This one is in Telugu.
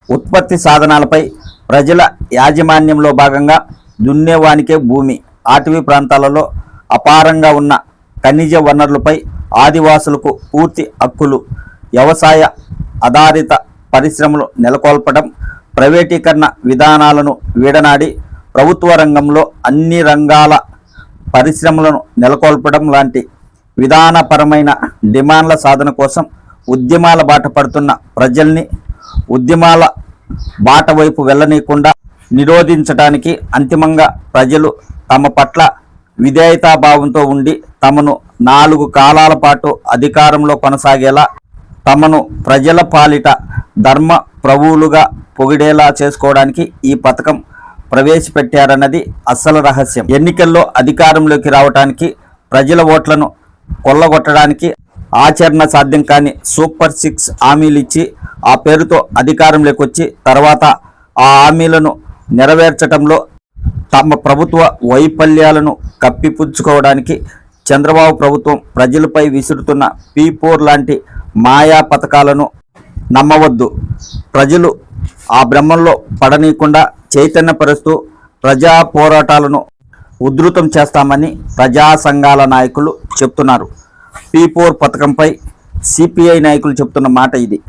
ఉత్పత్తి సాధనాలపై ప్రజల యాజమాన్యంలో భాగంగా దున్నేవానికే భూమి, అటవీ ప్రాంతాలలో అపారంగా ఉన్న ఖనిజ వనరులపై ఆదివాసులకు పూర్తి హక్కులు, వ్యవసాయ ఆధారిత పరిశ్రమలు నెలకొల్పడం, ప్రైవేటీకరణ విధానాలను వీడనాడి ప్రభుత్వ రంగంలో అన్ని రంగాల పరిశ్రమలను నెలకొల్పడం లాంటి విధానపరమైన డిమాండ్ల సాధన కోసం ఉద్యమాల బాట పడుతున్న ప్రజల్ని ఉద్యమాల బాట వైపు వెళ్ళనీయకుండా నిరోధించడానికి అంతిమంగా ప్రజలు తమ పట్ల విధేయతాభావంతో ఉండి తమను 4 కాలాల పాటు అధికారంలో కొనసాగేలా, తమను ప్రజల పాలిట ధర్మ ప్రభువులుగా పొగిడేలా చేసుకోవడానికి ఈ పథకం ప్రవేశపెట్టారన్నది అసలు రహస్యం. ఎన్నికల్లో అధికారంలోకి రావడానికి, ప్రజల ఓట్లను కొల్లగొట్టడానికి ఆచరణ సాధ్యం కాని సూపర్ 6 హామీలు ఇచ్చి ఆ పేరుతో అధికారంలోకి వచ్చి తర్వాత ఆ హామీలను నెరవేర్చడంలో తమ ప్రభుత్వ వైఫల్యాలను కప్పిపుచ్చుకోవడానికి చంద్రబాబు ప్రభుత్వం ప్రజలపై విసురుతున్న P4 లాంటి మాయా పథకాలను నమ్మవద్దు. ప్రజలు ఆ భ్రమంలో పడనీయకుండా చైతన్యపరుస్తూ ప్రజా పోరాటాలను ఉధృతం చేస్తామని ప్రజా సంఘాల నాయకులు చెప్తున్నారు. P4 పథకంపై CPI నాయకులు చెప్తున్న మాట ఇది.